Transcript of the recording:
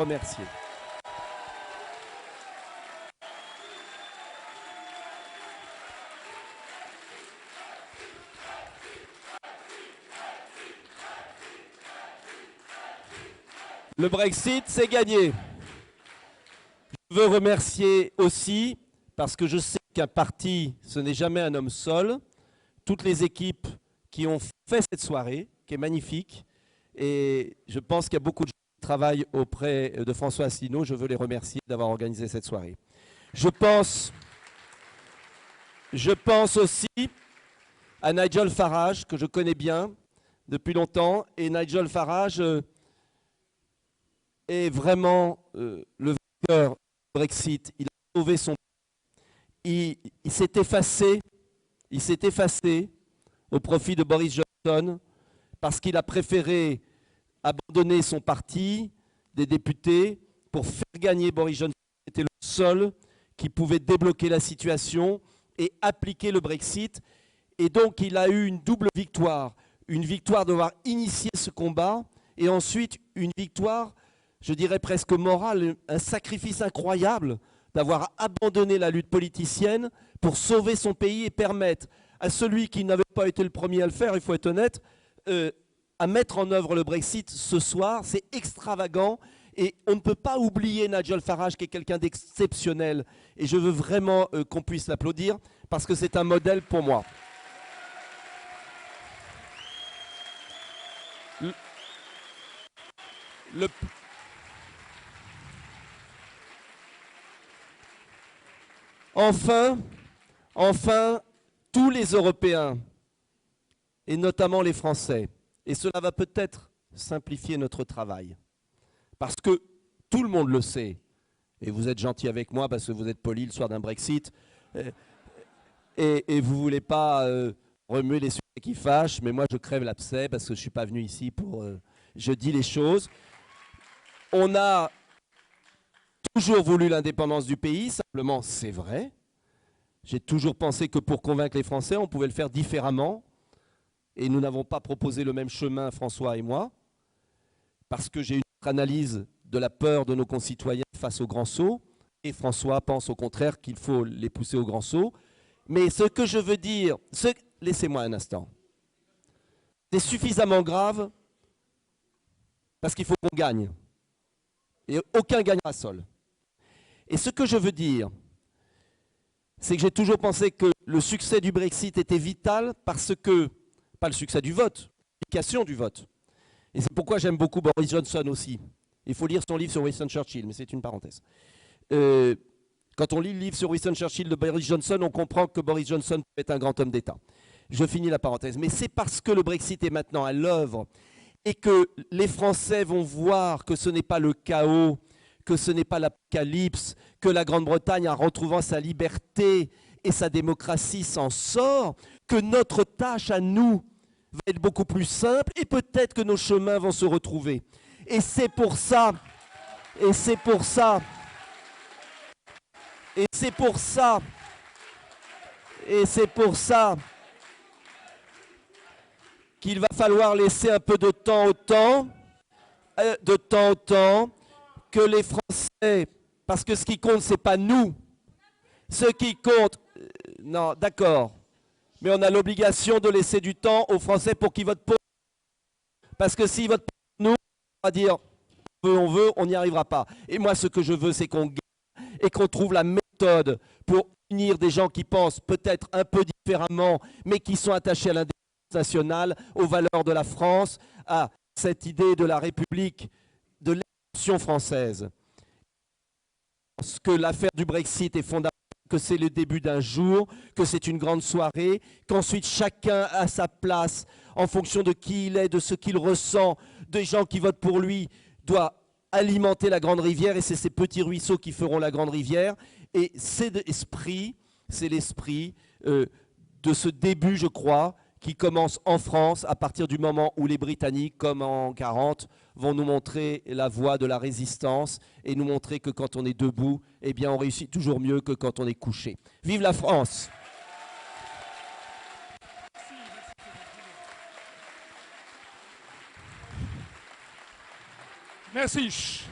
remercier. Le Brexit, c'est gagné. Je veux remercier aussi, parce que je sais qu'un parti, ce n'est jamais un homme seul, toutes les équipes qui ont fait cette soirée, qui est magnifique. Et je pense qu'il y a beaucoup de gens qui travaillent auprès de François Asselineau. Je veux les remercier d'avoir organisé cette soirée. Je pense aussi à Nigel Farage, que je connais bien depuis longtemps. Et Nigel Farage est vraiment le vainqueur du Brexit. Il a sauvé son pays. Il s'est effacé au profit de Boris Johnson parce qu'il a préféré abandonner son parti, des députés, pour faire gagner Boris Johnson. C'était le seul qui pouvait débloquer la situation et appliquer le Brexit. Et donc, il a eu une double victoire. Une victoire d'avoir initié ce combat et ensuite une victoire, je dirais presque morale, un sacrifice incroyable d'avoir abandonné la lutte politicienne pour sauver son pays et permettre à celui qui n'avait pas été le premier à le faire, il faut être honnête, à mettre en œuvre le Brexit ce soir. C'est extravagant et on ne peut pas oublier Nigel Farage qui est quelqu'un d'exceptionnel et je veux vraiment qu'on puisse l'applaudir parce que c'est un modèle pour moi. Enfin, tous les Européens, et notamment les Français, et cela va peut-être simplifier notre travail, parce que tout le monde le sait, et vous êtes gentil avec moi parce que vous êtes poli le soir d'un Brexit, et vous ne voulez pas remuer les sujets qui fâchent, mais moi je crève l'abcès parce que je ne suis pas venu ici pour... je dis les choses. On a toujours voulu l'indépendance du pays, simplement c'est vrai. J'ai toujours pensé que pour convaincre les Français, on pouvait le faire différemment. Et nous n'avons pas proposé le même chemin, François et moi, parce que j'ai une autre analyse de la peur de nos concitoyens face au grand saut. Et François pense au contraire qu'il faut les pousser au grand saut. Mais ce que je veux dire, laissez-moi un instant, c'est suffisamment grave parce qu'il faut qu'on gagne. Et aucun gagnera seul. Et ce que je veux dire, c'est que j'ai toujours pensé que le succès du Brexit était vital parce que, pas le succès du vote, l'application du vote. Et c'est pourquoi j'aime beaucoup Boris Johnson aussi. Il faut lire son livre sur Winston Churchill, mais c'est une parenthèse. Quand on lit le livre sur Winston Churchill de Boris Johnson, on comprend que Boris Johnson est un grand homme d'État. Je finis la parenthèse. Mais c'est parce que le Brexit est maintenant à l'œuvre et que les Français vont voir que ce n'est pas le chaos, que ce n'est pas l'apocalypse, que la Grande-Bretagne, en retrouvant sa liberté et sa démocratie, s'en sort, que notre tâche à nous va être beaucoup plus simple et peut-être que nos chemins vont se retrouver. Et c'est pour ça, qu'il va falloir laisser un peu de temps au temps, que les Français, parce que ce qui compte, c'est pas nous. Ce qui compte, non, d'accord, mais on a l'obligation de laisser du temps aux Français pour qu'ils votent pour nous. Parce que s'ils votent pour nous, on va dire, on veut, on n'y arrivera pas. Et moi, ce que je veux, c'est qu'on gagne et qu'on trouve la méthode pour unir des gens qui pensent peut-être un peu différemment, mais qui sont attachés à l'indépendance nationale, aux valeurs de la France, à cette idée de la République, de l'évolution française. Parce que l'affaire du Brexit est fondamentale, que c'est le début d'un jour, que c'est une grande soirée, qu'ensuite chacun a sa place en fonction de qui il est, de ce qu'il ressent, des gens qui votent pour lui, doit alimenter la grande rivière et c'est ces petits ruisseaux qui feront la grande rivière. Et c'est l'esprit de ce début, je crois, qui commence en France à partir du moment où les Britanniques, comme en 1940, vont nous montrer la voie de la résistance et nous montrer que quand on est debout, eh bien on réussit toujours mieux que quand on est couché. Vive la France! Merci.